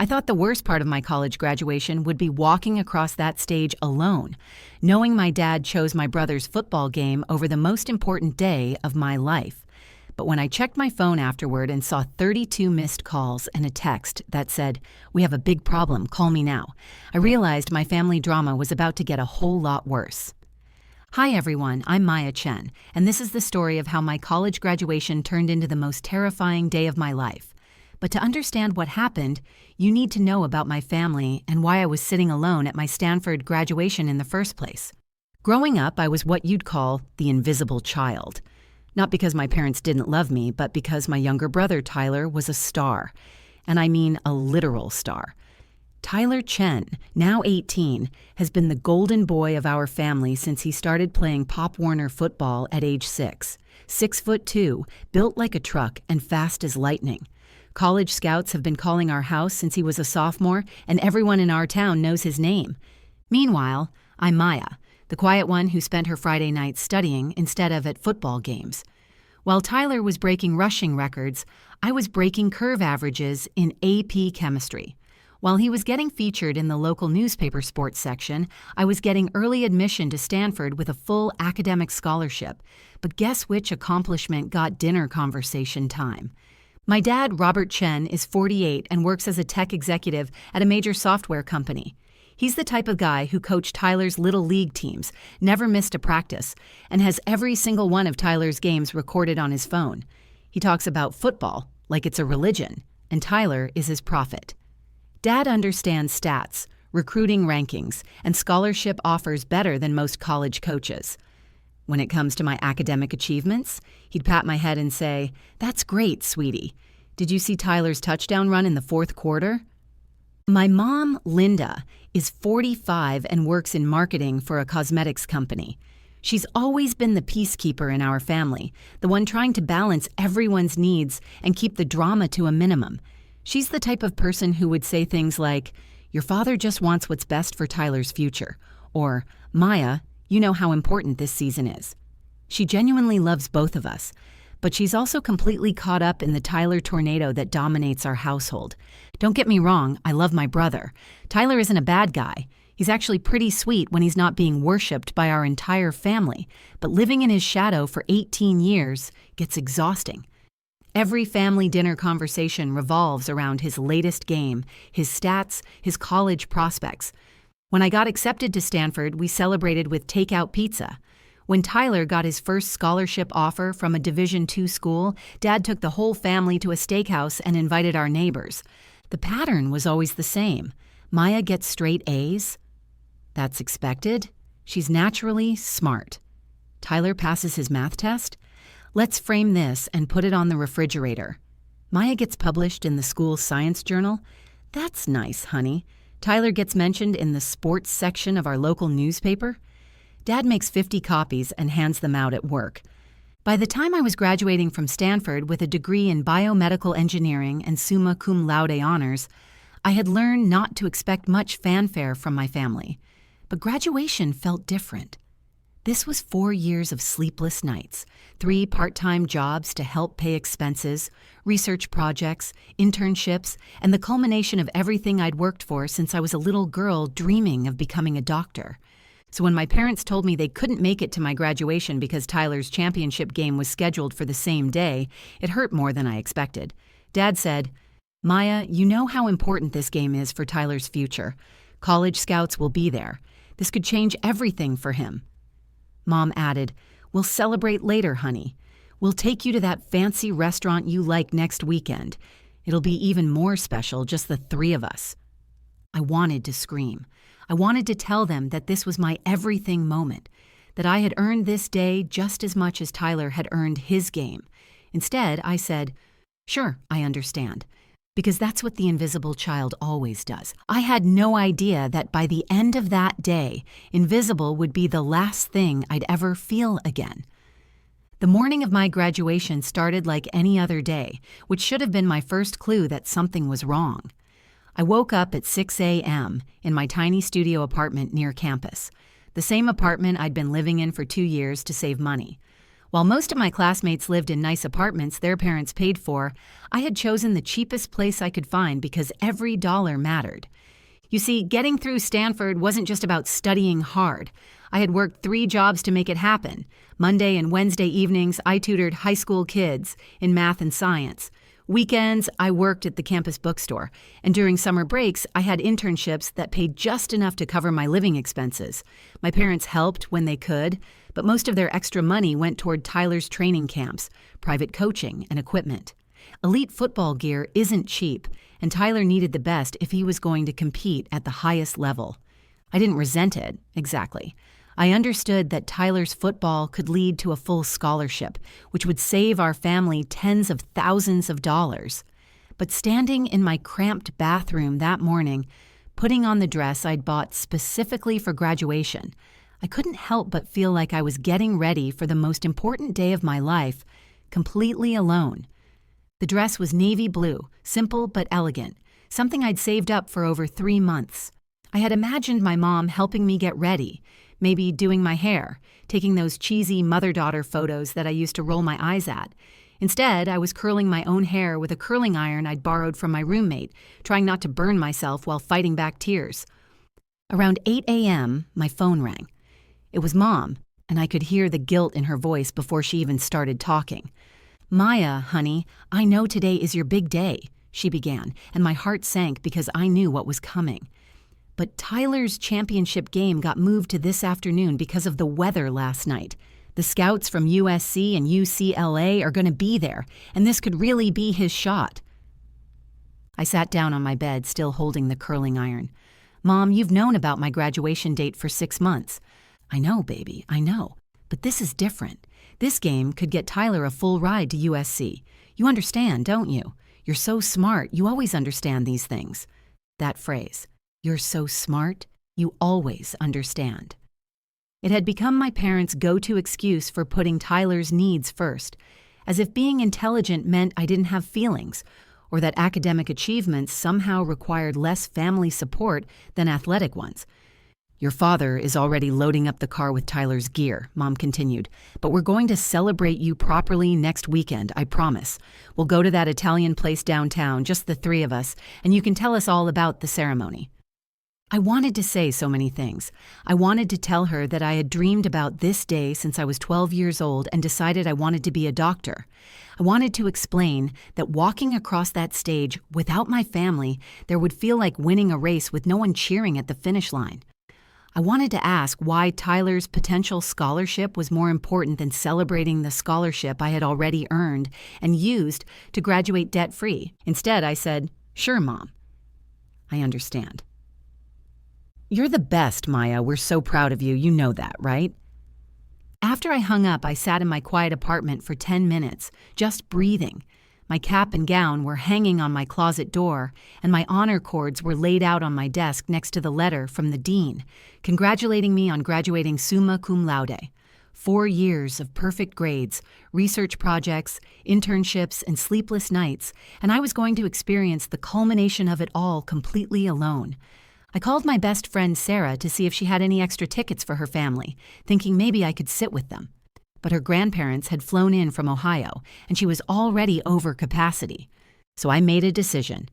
I thought the worst part of my college graduation would be walking across that stage alone, knowing my dad chose my brother's football game over the most important day of my life. But when I checked my phone afterward and saw 32 missed calls and a text that said, "We have a big problem, call me now," I realized my family drama was about to get a whole lot worse. Hi everyone, I'm Maya Chen, and this is the story of how my college graduation turned into the most terrifying day of my life. But to understand what happened, you need to know about my family and why I was sitting alone at my Stanford graduation in the first place. Growing up, I was what you'd call the invisible child. Not because my parents didn't love me, but because my younger brother Tyler was a star. And I mean a literal star. Tyler Chen, now 18, has been the golden boy of our family since he started playing Pop Warner football at age 6. 6'2", built like a truck and fast as lightning. College scouts have been calling our house since he was a sophomore, and everyone in our town knows his name. Meanwhile, I'm Maya, the quiet one who spent her Friday nights studying instead of at football games. While Tyler was breaking rushing records, I was breaking curve averages in AP chemistry. While he was getting featured in the local newspaper sports section, I was getting early admission to Stanford with a full academic scholarship. But guess which accomplishment got dinner conversation time? My dad, Robert Chen, is 48 and works as a tech executive at a major software company. He's the type of guy who coached Tyler's little league teams, never missed a practice, and has every single one of Tyler's games recorded on his phone. He talks about football like it's a religion, and Tyler is his prophet. Dad understands stats, recruiting rankings, and scholarship offers better than most college coaches. When it comes to my academic achievements, he'd pat my head and say, "That's great, sweetie. Did you see Tyler's touchdown run in the fourth quarter?" My mom, Linda, is 45 and works in marketing for a cosmetics company. She's always been the peacekeeper in our family, the one trying to balance everyone's needs and keep the drama to a minimum. She's the type of person who would say things like, "Your father just wants what's best for Tyler's future," or, "Maya, you know how important this season is." She genuinely loves both of us, but she's also completely caught up in the Tyler tornado that dominates our household. Don't get me wrong, I love my brother. Tyler isn't a bad guy. He's actually pretty sweet when he's not being worshipped by our entire family, but living in his shadow for 18 years gets exhausting. Every family dinner conversation revolves around his latest game, his stats, his college prospects. When I got accepted to Stanford, we celebrated with takeout pizza. When Tyler got his first scholarship offer from a Division II school, Dad took the whole family to a steakhouse and invited our neighbors. The pattern was always the same. Maya gets straight A's. That's expected. She's naturally smart. Tyler passes his math test. Let's frame this and put it on the refrigerator. Maya gets published in the school's science journal. That's nice, honey. Tyler gets mentioned in the sports section of our local newspaper. Dad makes 50 copies and hands them out at work. By the time I was graduating from Stanford with a degree in biomedical engineering and summa cum laude honors, I had learned not to expect much fanfare from my family. But graduation felt different. This was 4 years of sleepless nights, 3 part-time jobs to help pay expenses, research projects, internships, and the culmination of everything I'd worked for since I was a little girl dreaming of becoming a doctor. So when my parents told me they couldn't make it to my graduation because Tyler's championship game was scheduled for the same day, it hurt more than I expected. Dad said, "Maya, you know how important this game is for Tyler's future. College scouts will be there. This could change everything for him." Mom added, "We'll celebrate later, honey. We'll take you to that fancy restaurant you like next weekend. It'll be even more special, just the 3 of us." I wanted to scream. I wanted to tell them that this was my everything moment, that I had earned this day just as much as Tyler had earned his game. Instead, I said, "Sure, I understand." Because that's what the invisible child always does. I had no idea that by the end of that day, invisible would be the last thing I'd ever feel again. The morning of my graduation started like any other day, which should have been my first clue that something was wrong. I woke up at 6 a.m. in my tiny studio apartment near campus, the same apartment I'd been living in for 2 years to save money. While most of my classmates lived in nice apartments their parents paid for, I had chosen the cheapest place I could find because every dollar mattered. You see, getting through Stanford wasn't just about studying hard. I had worked 3 jobs to make it happen. Monday and Wednesday evenings, I tutored high school kids in math and science. Weekends, I worked at the campus bookstore. And during summer breaks, I had internships that paid just enough to cover my living expenses. My parents helped when they could, but most of their extra money went toward Tyler's training camps, private coaching, and equipment. Elite football gear isn't cheap, and Tyler needed the best if he was going to compete at the highest level. I didn't resent it, exactly. I understood that Tyler's football could lead to a full scholarship, which would save our family tens of thousands of dollars. But standing in my cramped bathroom that morning, putting on the dress I'd bought specifically for graduation, I couldn't help but feel like I was getting ready for the most important day of my life, completely alone. The dress was navy blue, simple but elegant, something I'd saved up for over 3 months. I had imagined my mom helping me get ready, maybe doing my hair, taking those cheesy mother-daughter photos that I used to roll my eyes at. Instead, I was curling my own hair with a curling iron I'd borrowed from my roommate, trying not to burn myself while fighting back tears. Around 8 a.m., my phone rang. It was Mom, and I could hear the guilt in her voice before she even started talking. "Maya, honey, I know today is your big day," she began, and my heart sank because I knew what was coming. But Tyler's championship game got moved to this afternoon because of the weather last night. The scouts from USC and UCLA are going to be there, and this could really be his shot. I sat down on my bed, still holding the curling iron. "Mom, you've known about my graduation date for 6 months." "I know, baby, I know. But this is different. This game could get Tyler a full ride to USC. You understand, don't you? You're so smart, you always understand these things." That phrase, "You're so smart, you always understand." It had become my parents' go-to excuse for putting Tyler's needs first, as if being intelligent meant I didn't have feelings, or that academic achievements somehow required less family support than athletic ones. "Your father is already loading up the car with Tyler's gear," Mom continued, "but we're going to celebrate you properly next weekend, I promise. We'll go to that Italian place downtown, just the 3 of us, and you can tell us all about the ceremony." I wanted to say so many things. I wanted to tell her that I had dreamed about this day since I was 12 years old and decided I wanted to be a doctor. I wanted to explain that walking across that stage without my family, there would feel like winning a race with no one cheering at the finish line. I wanted to ask why Tyler's potential scholarship was more important than celebrating the scholarship I had already earned and used to graduate debt-free. Instead, I said, "Sure, Mom. I understand." "You're the best, Maya. We're so proud of you. You know that, right?" After I hung up, I sat in my quiet apartment for 10 minutes, just breathing. My cap and gown were hanging on my closet door, and my honor cords were laid out on my desk next to the letter from the dean, congratulating me on graduating summa cum laude. 4 years of perfect grades, research projects, internships, and sleepless nights, and I was going to experience the culmination of it all completely alone. I called my best friend Sarah to see if she had any extra tickets for her family, thinking maybe I could sit with them. But her grandparents had flown in from Ohio, and she was already over capacity. So I made a decision.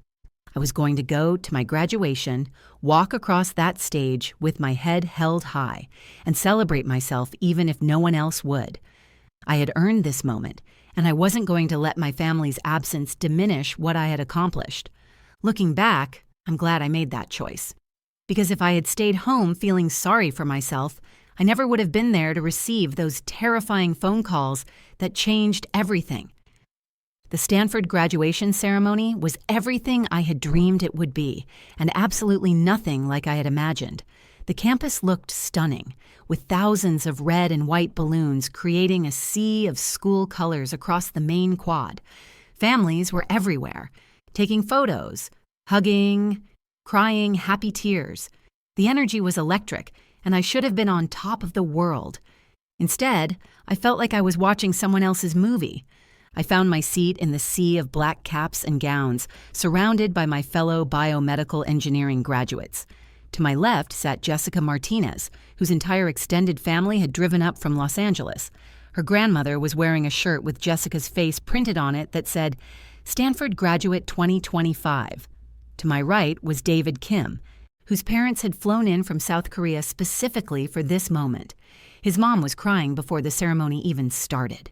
I was going to go to my graduation, walk across that stage with my head held high, and celebrate myself even if no one else would. I had earned this moment, and I wasn't going to let my family's absence diminish what I had accomplished. Looking back, I'm glad I made that choice. Because if I had stayed home feeling sorry for myself, I never would have been there to receive those terrifying phone calls that changed everything. The Stanford graduation ceremony was everything I had dreamed it would be, and absolutely nothing like I had imagined. The campus looked stunning, with thousands of red and white balloons creating a sea of school colors across the main quad. Families were everywhere, taking photos, hugging, crying happy tears. The energy was electric, and I should have been on top of the world. Instead, I felt like I was watching someone else's movie. I found my seat in the sea of black caps and gowns, surrounded by my fellow biomedical engineering graduates. To my left sat Jessica Martinez, whose entire extended family had driven up from Los Angeles. Her grandmother was wearing a shirt with Jessica's face printed on it that said, Stanford Graduate 2025. To my right was David Kim, whose parents had flown in from South Korea specifically for this moment. His mom was crying before the ceremony even started.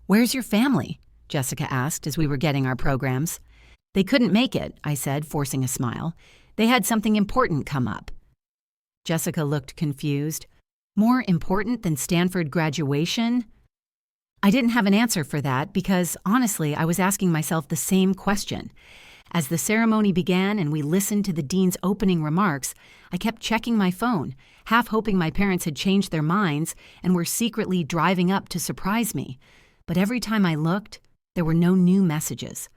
"Where's your family?" Jessica asked as we were getting our programs. "They couldn't make it," I said, forcing a smile. "They had something important come up." Jessica looked confused. More important than Stanford graduation? I didn't have an answer for that because, honestly, I was asking myself the same question. As the ceremony began and we listened to the dean's opening remarks, I kept checking my phone, half hoping my parents had changed their minds and were secretly driving up to surprise me. But every time I looked, there were no new messages.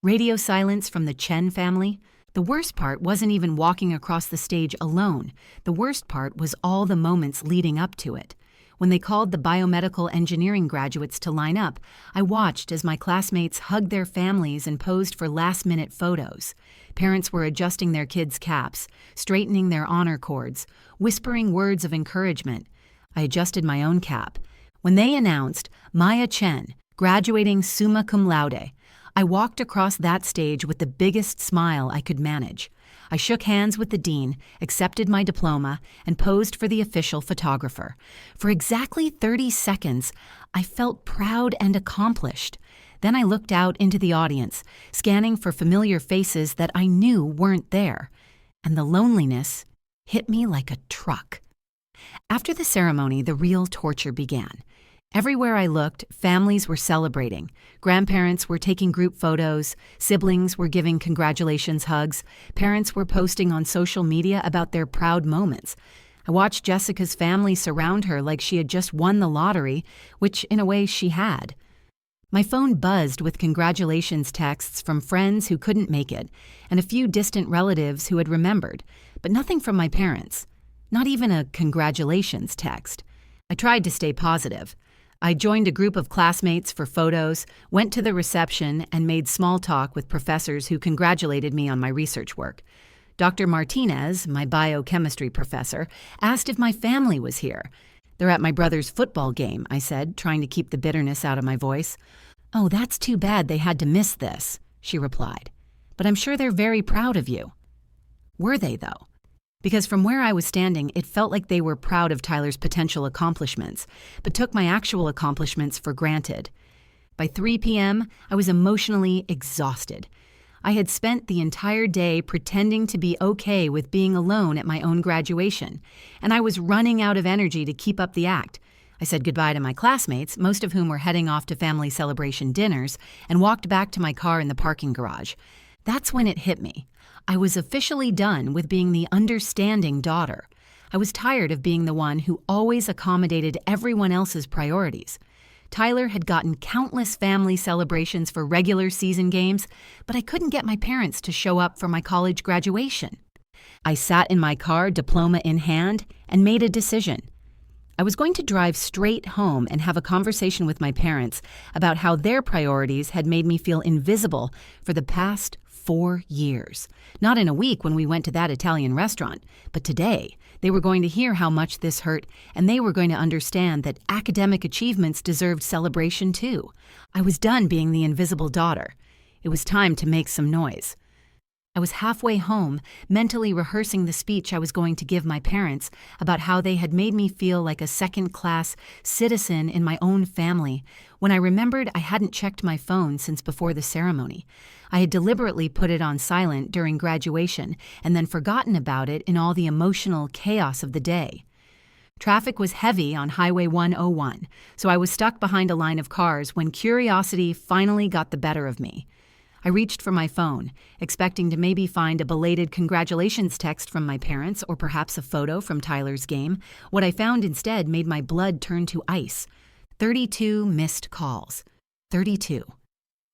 Radio silence from the Chen family. The worst part wasn't even walking across the stage alone. The worst part was all the moments leading up to it. When they called the biomedical engineering graduates to line up, I watched as my classmates hugged their families and posed for last-minute photos. Parents were adjusting their kids' caps, straightening their honor cords, whispering words of encouragement. I adjusted my own cap. When they announced Maya Chen, graduating summa cum laude, I walked across that stage with the biggest smile I could manage. I shook hands with the dean, accepted my diploma, and posed for the official photographer. For exactly 30 seconds, I felt proud and accomplished. Then I looked out into the audience, scanning for familiar faces that I knew weren't there. And the loneliness hit me like a truck. After the ceremony, the real torture began. Everywhere I looked, families were celebrating. Grandparents were taking group photos, siblings were giving congratulations hugs, parents were posting on social media about their proud moments. I watched Jessica's family surround her like she had just won the lottery, which in a way she had. My phone buzzed with congratulations texts from friends who couldn't make it, and a few distant relatives who had remembered, but nothing from my parents. Not even a congratulations text. I tried to stay positive. I joined a group of classmates for photos, went to the reception, and made small talk with professors who congratulated me on my research work. Dr. Martinez, my biochemistry professor, asked if my family was here. "They're at my brother's football game," I said, trying to keep the bitterness out of my voice. "Oh, that's too bad they had to miss this," she replied. "But I'm sure they're very proud of you." Were they, though? Because from where I was standing, it felt like they were proud of Tyler's potential accomplishments, but took my actual accomplishments for granted. By 3 p.m., I was emotionally exhausted. I had spent the entire day pretending to be okay with being alone at my own graduation, and I was running out of energy to keep up the act. I said goodbye to my classmates, most of whom were heading off to family celebration dinners, and walked back to my car in the parking garage. That's when it hit me. I was officially done with being the understanding daughter. I was tired of being the one who always accommodated everyone else's priorities. Tyler had gotten countless family celebrations for regular season games, but I couldn't get my parents to show up for my college graduation. I sat in my car, diploma in hand, and made a decision. I was going to drive straight home and have a conversation with my parents about how their priorities had made me feel invisible for the past 4 years. Not in a week when we went to that Italian restaurant, but today. They were going to hear how much this hurt, and they were going to understand that academic achievements deserved celebration too. I was done being the invisible daughter. It was time to make some noise. I was halfway home, mentally rehearsing the speech I was going to give my parents about how they had made me feel like a second-class citizen in my own family, when I remembered I hadn't checked my phone since before the ceremony. I had deliberately put it on silent during graduation and then forgotten about it in all the emotional chaos of the day. Traffic was heavy on Highway 101, so I was stuck behind a line of cars when curiosity finally got the better of me. I reached for my phone, expecting to maybe find a belated congratulations text from my parents or perhaps a photo from Tyler's game. What I found instead made my blood turn to ice. 32 missed calls. 32.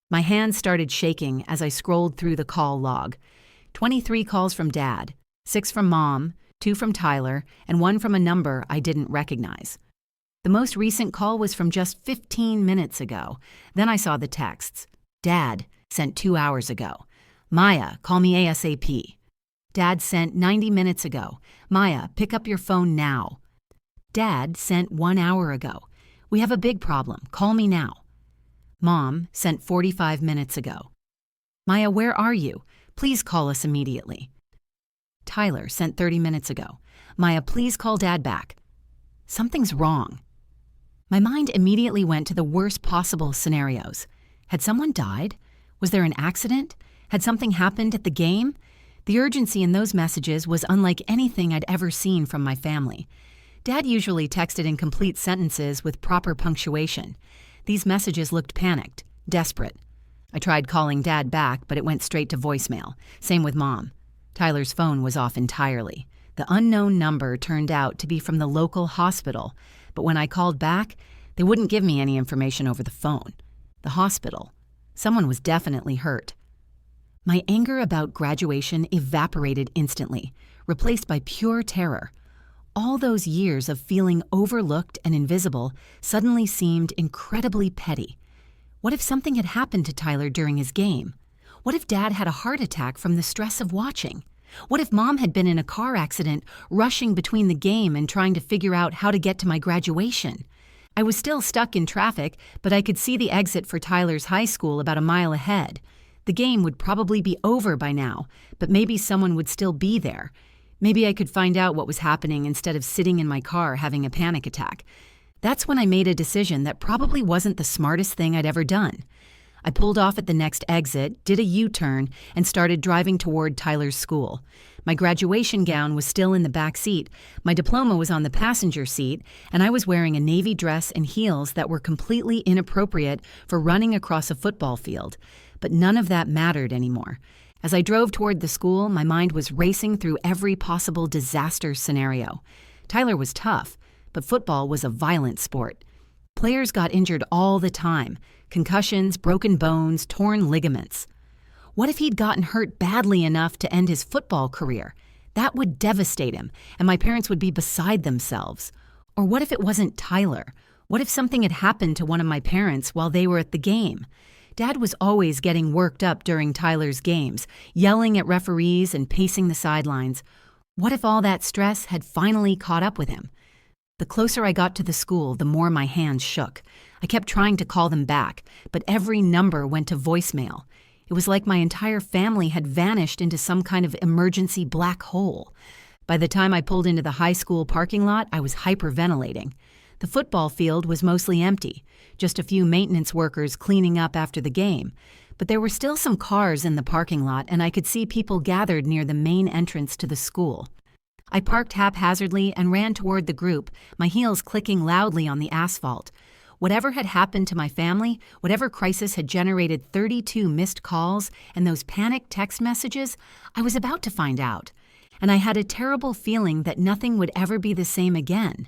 My hands started shaking as I scrolled through the call log. 23 calls from Dad, 6 from Mom, 2 from Tyler, and 1 from a number I didn't recognize. The most recent call was from just 15 minutes ago. Then I saw the texts. Dad, sent 2 hours ago. Maya, call me ASAP. Dad sent 90 minutes ago. Maya, pick up your phone now. Dad sent 1 hour ago. We have a big problem. Call me now. Mom, sent 45 minutes ago. Maya, where are you? Please call us immediately. Tyler, sent 30 minutes ago. Maya, please call Dad back. Something's wrong. My mind immediately went to the worst possible scenarios. Had someone died? Was there an accident? Had something happened at the game? The urgency in those messages was unlike anything I'd ever seen from my family. Dad usually texted in complete sentences with proper punctuation. These messages looked panicked, desperate. I tried calling Dad back, but it went straight to voicemail. Same with Mom. Tyler's phone was off entirely. The unknown number turned out to be from the local hospital, but when I called back, they wouldn't give me any information over the phone. The hospital. Someone was definitely hurt. My anger about graduation evaporated instantly, replaced by pure terror. All those years of feeling overlooked and invisible suddenly seemed incredibly petty. What if something had happened to Tyler during his game? What if Dad had a heart attack from the stress of watching? What if Mom had been in a car accident, rushing between the game and trying to figure out how to get to my graduation? I was still stuck in traffic, but I could see the exit for Tyler's high school about a mile ahead. The game would probably be over by now, but maybe someone would still be there. Maybe I could find out what was happening instead of sitting in my car having a panic attack. That's when I made a decision that probably wasn't the smartest thing I'd ever done. I pulled off at the next exit, did a U-turn, and started driving toward Tyler's school. My graduation gown was still in the back seat, my diploma was on the passenger seat, and I was wearing a navy dress and heels that were completely inappropriate for running across a football field. But none of that mattered anymore. As I drove toward the school, my mind was racing through every possible disaster scenario. Tyler was tough, but football was a violent sport. Players got injured all the time. Concussions, broken bones, torn ligaments. What if he'd gotten hurt badly enough to end his football career? That would devastate him, and my parents would be beside themselves. Or what if it wasn't Tyler? What if something had happened to one of my parents while they were at the game? Dad was always getting worked up during Tyler's games, yelling at referees and pacing the sidelines. What if all that stress had finally caught up with him? The closer I got to the school, the more my hands shook. I kept trying to call them back, but every number went to voicemail. It was like my entire family had vanished into some kind of emergency black hole. By the time I pulled into the high school parking lot, I was hyperventilating. The football field was mostly empty, just a few maintenance workers cleaning up after the game. But there were still some cars in the parking lot, and I could see people gathered near the main entrance to the school. I parked haphazardly and ran toward the group, my heels clicking loudly on the asphalt. Whatever had happened to my family, whatever crisis had generated 32 missed calls and those panicked text messages, I was about to find out. And I had a terrible feeling that nothing would ever be the same again.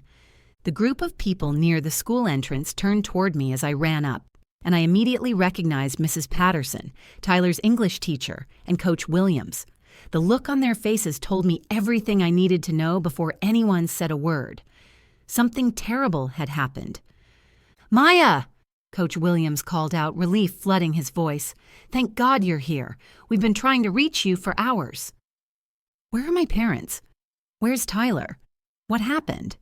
The group of people near the school entrance turned toward me as I ran up, and I immediately recognized Mrs. Patterson, Tyler's English teacher, and Coach Williams. The look on their faces told me everything I needed to know before anyone said a word. Something terrible had happened. "Maya!" Coach Williams called out, relief flooding his voice. "Thank God you're here. We've been trying to reach you for hours." Where are my parents? Where's Tyler? What happened?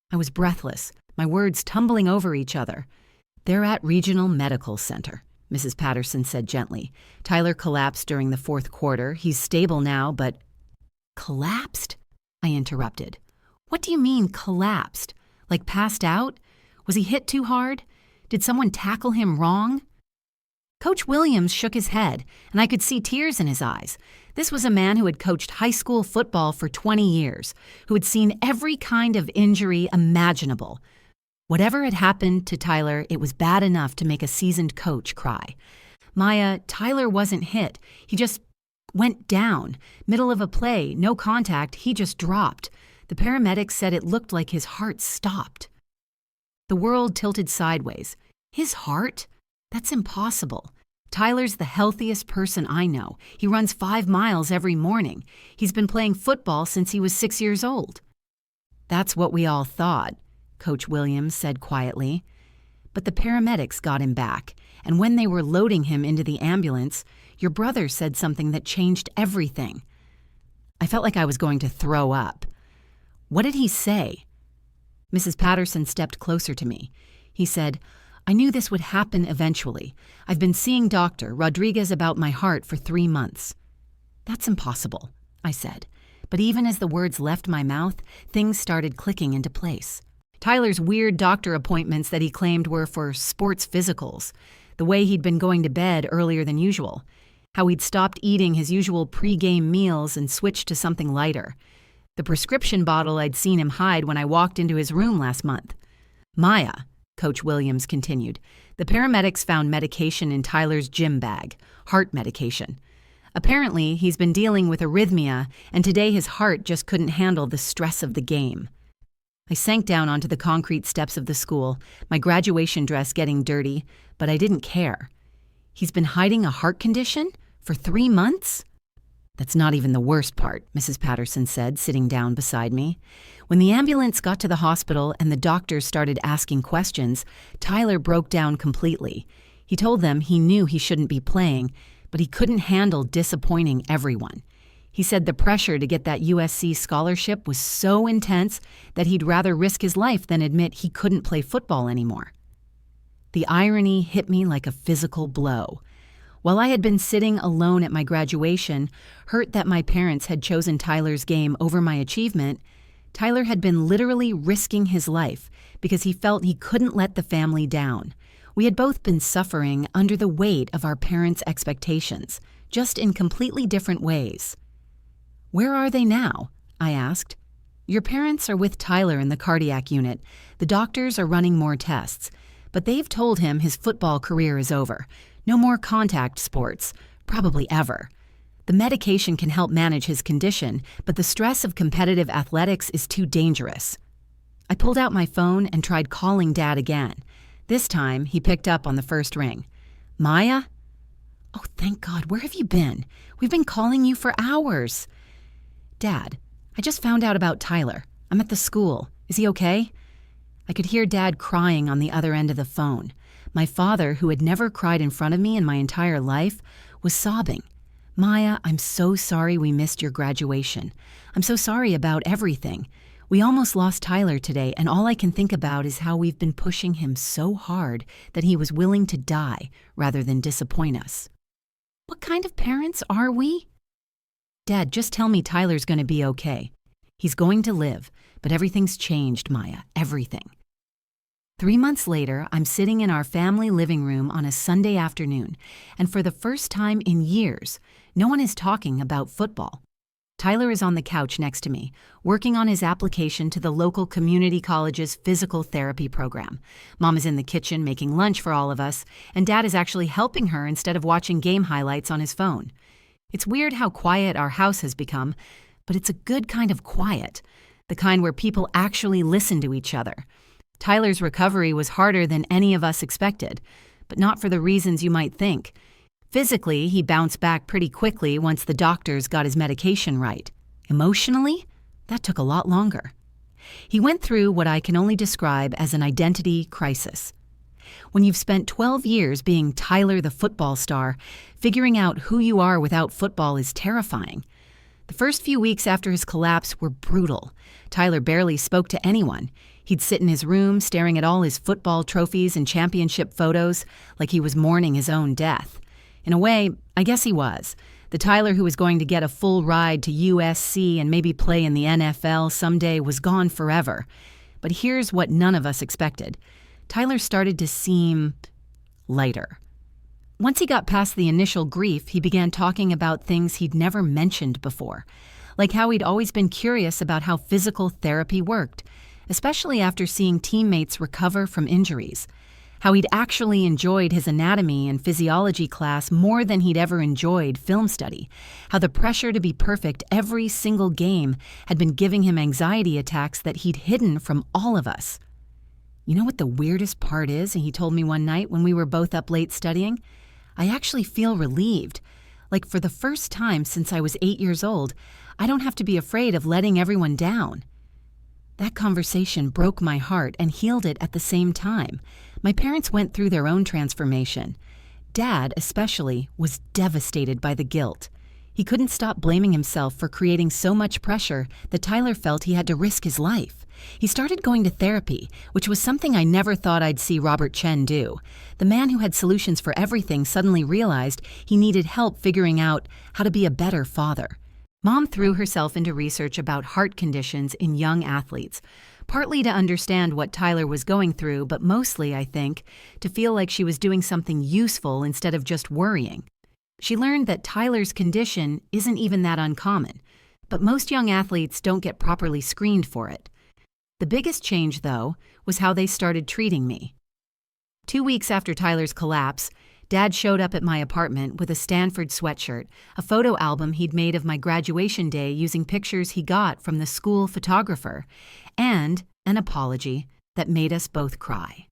I was breathless, my words tumbling over each other. "They're at Regional Medical Center," Mrs. Patterson said gently. "Tyler collapsed during the fourth quarter. He's stable now, but—" "Collapsed?" I interrupted. "What do you mean, collapsed? Like passed out? Was he hit too hard? Did someone tackle him wrong?" Coach Williams shook his head, and I could see tears in his eyes. This was a man who had coached high school football for 20 years, who had seen every kind of injury imaginable. Whatever had happened to Tyler, it was bad enough to make a seasoned coach cry. "Maya, Tyler wasn't hit. He just went down. Middle of a play, no contact, he just dropped. The paramedics said it looked like his heart stopped." The world tilted sideways. His heart? That's impossible. Tyler's the healthiest person I know. He runs 5 miles every morning. He's been playing football since he was 6 years old. "That's what we all thought," Coach Williams said quietly. "But the paramedics got him back, and when they were loading him into the ambulance, your brother said something that changed everything." I felt like I was going to throw up. "What did he say?" Mrs. Patterson stepped closer to me. He said, "I knew this would happen eventually. I've been seeing Dr. Rodriguez about my heart for 3 months." "That's impossible," I said. But even as the words left my mouth, things started clicking into place. Tyler's weird doctor appointments that he claimed were for sports physicals, the way he'd been going to bed earlier than usual, how he'd stopped eating his usual pre-game meals and switched to something lighter, the prescription bottle I'd seen him hide when I walked into his room last month. "Maya," Coach Williams continued, "the paramedics found medication in Tyler's gym bag, heart medication. Apparently, he's been dealing with arrhythmia, and today his heart just couldn't handle the stress of the game." I sank down onto the concrete steps of the school, my graduation dress getting dirty, but I didn't care. He's been hiding a heart condition for 3 months? "That's not even the worst part," Mrs. Patterson said, sitting down beside me. When the ambulance got to the hospital and the doctors started asking questions, Tyler broke down completely. He told them he knew he shouldn't be playing, but he couldn't handle disappointing everyone. He said the pressure to get that USC scholarship was so intense that he'd rather risk his life than admit he couldn't play football anymore. The irony hit me like a physical blow. While I had been sitting alone at my graduation, hurt that my parents had chosen Tyler's game over my achievement, Tyler had been literally risking his life because he felt he couldn't let the family down. We had both been suffering under the weight of our parents' expectations, just in completely different ways. "Where are they now?" I asked. "Your parents are with Tyler in the cardiac unit. The doctors are running more tests, but they've told him his football career is over. No more contact sports, probably ever. The medication can help manage his condition, but the stress of competitive athletics is too dangerous." I pulled out my phone and tried calling Dad again. This time, he picked up on the first ring. "Maya?" "Oh, thank God, where have you been? We've been calling you for hours." "Dad, I just found out about Tyler. I'm at the school. Is he okay?" I could hear Dad crying on the other end of the phone. My father, who had never cried in front of me in my entire life, was sobbing. "Maya, I'm so sorry we missed your graduation. I'm so sorry about everything. We almost lost Tyler today, and all I can think about is how we've been pushing him so hard that he was willing to die rather than disappoint us." "What kind of parents are we?" "Dad, just tell me Tyler's going to be okay. He's going to live, but everything's changed, Maya, everything." 3 months later, I'm sitting in our family living room on a Sunday afternoon, and for the first time in years, no one is talking about football. Tyler is on the couch next to me, working on his application to the local community college's physical therapy program. Mom is in the kitchen making lunch for all of us, and Dad is actually helping her instead of watching game highlights on his phone. It's weird how quiet our house has become, but it's a good kind of quiet, the kind where people actually listen to each other. Tyler's recovery was harder than any of us expected, but not for the reasons you might think. Physically, he bounced back pretty quickly once the doctors got his medication right. Emotionally, that took a lot longer. He went through what I can only describe as an identity crisis. When you've spent 12 years being Tyler the football star, figuring out who you are without football is terrifying. The first few weeks after his collapse were brutal. Tyler barely spoke to anyone. He'd sit in his room staring at all his football trophies and championship photos like he was mourning his own death. In a way, I guess he was. The Tyler who was going to get a full ride to USC and maybe play in the NFL someday was gone forever. But here's what none of us expected. Tyler started to seem lighter. Once he got past the initial grief, he began talking about things he'd never mentioned before, like how he'd always been curious about how physical therapy worked, especially after seeing teammates recover from injuries, how he'd actually enjoyed his anatomy and physiology class more than he'd ever enjoyed film study, how the pressure to be perfect every single game had been giving him anxiety attacks that he'd hidden from all of us. "You know what the weirdest part is?" he told me one night when we were both up late studying. "I actually feel relieved. Like for the first time since I was 8 years old, I don't have to be afraid of letting everyone down." That conversation broke my heart and healed it at the same time. My parents went through their own transformation. Dad, especially, was devastated by the guilt. He couldn't stop blaming himself for creating so much pressure that Tyler felt he had to risk his life. He started going to therapy, which was something I never thought I'd see Robert Chen do. The man who had solutions for everything suddenly realized he needed help figuring out how to be a better father. Mom threw herself into research about heart conditions in young athletes, partly to understand what Tyler was going through, but mostly, I think, to feel like she was doing something useful instead of just worrying. She learned that Tyler's condition isn't even that uncommon, but most young athletes don't get properly screened for it. The biggest change, though, was how they started treating me. 2 weeks after Tyler's collapse, Dad showed up at my apartment with a Stanford sweatshirt, a photo album he'd made of my graduation day using pictures he got from the school photographer, and an apology that made us both cry.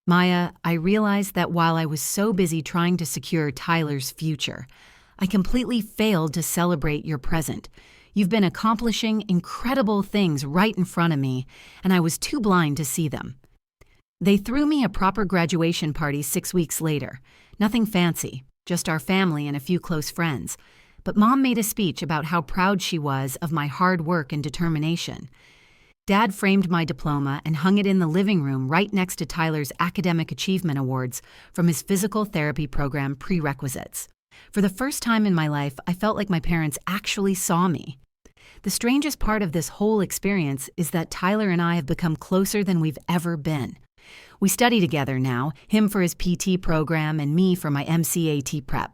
Maya, I realized that while I was so busy trying to secure Tyler's future, I completely failed to celebrate your present. You've been accomplishing incredible things right in front of me, and I was too blind to see them. They threw me a proper graduation party 6 weeks later. Nothing fancy, just our family and a few close friends. But Mom made a speech about how proud she was of my hard work and determination. Dad framed my diploma and hung it in the living room right next to Tyler's academic achievement awards from his physical therapy program prerequisites. For the first time in my life, I felt like my parents actually saw me. The strangest part of this whole experience is that Tyler and I have become closer than we've ever been. We study together now, him for his PT program and me for my MCAT prep.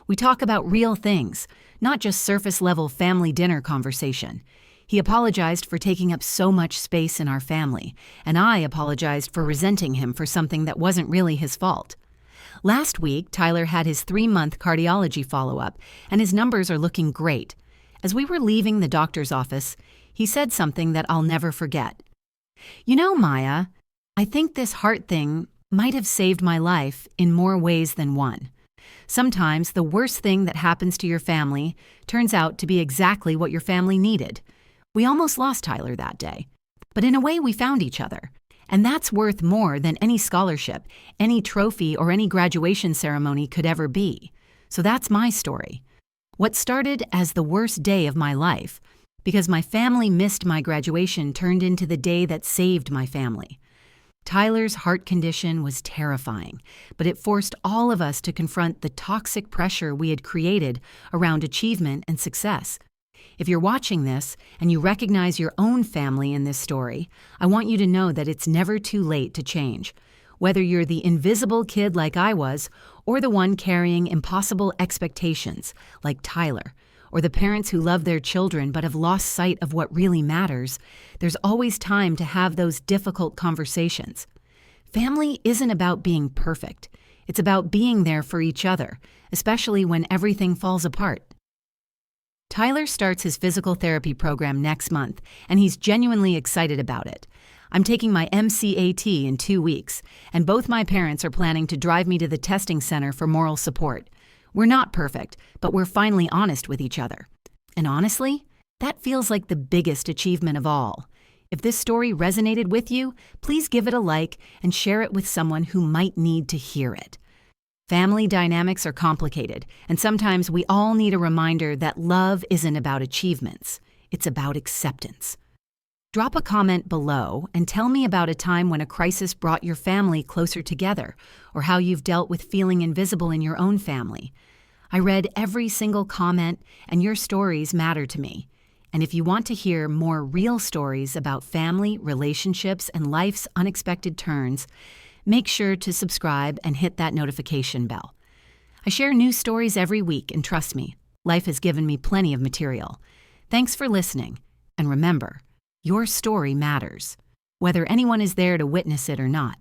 We talk about real things, not just surface-level family dinner conversation. He apologized for taking up so much space in our family, and I apologized for resenting him for something that wasn't really his fault. Last week, Tyler had his 3-month cardiology follow-up, and his numbers are looking great. As we were leaving the doctor's office, he said something that I'll never forget. "You know, Maya, I think this heart thing might have saved my life in more ways than one. Sometimes the worst thing that happens to your family turns out to be exactly what your family needed. We almost lost Tyler that day, but in a way we found each other. And that's worth more than any scholarship, any trophy, or any graduation ceremony could ever be. So that's my story. What started as the worst day of my life, because my family missed my graduation, turned into the day that saved my family. Tyler's heart condition was terrifying, but it forced all of us to confront the toxic pressure we had created around achievement and success. If you're watching this and you recognize your own family in this story, I want you to know that it's never too late to change. Whether you're the invisible kid like I was, or the one carrying impossible expectations like Tyler, or the parents who love their children but have lost sight of what really matters, there's always time to have those difficult conversations. Family isn't about being perfect. It's about being there for each other, especially when everything falls apart. Tyler starts his physical therapy program next month, and he's genuinely excited about it. I'm taking my MCAT in 2 weeks, and both my parents are planning to drive me to the testing center for moral support. We're not perfect, but we're finally honest with each other. And honestly, that feels like the biggest achievement of all. If this story resonated with you, please give it a like and share it with someone who might need to hear it. Family dynamics are complicated, and sometimes we all need a reminder that love isn't about achievements. It's about acceptance. Drop a comment below and tell me about a time when a crisis brought your family closer together, or how you've dealt with feeling invisible in your own family. I read every single comment, and your stories matter to me. And if you want to hear more real stories about family, relationships, and life's unexpected turns, make sure to subscribe and hit that notification bell. I share new stories every week, and trust me, life has given me plenty of material. Thanks for listening, and remember, your story matters, whether anyone is there to witness it or not.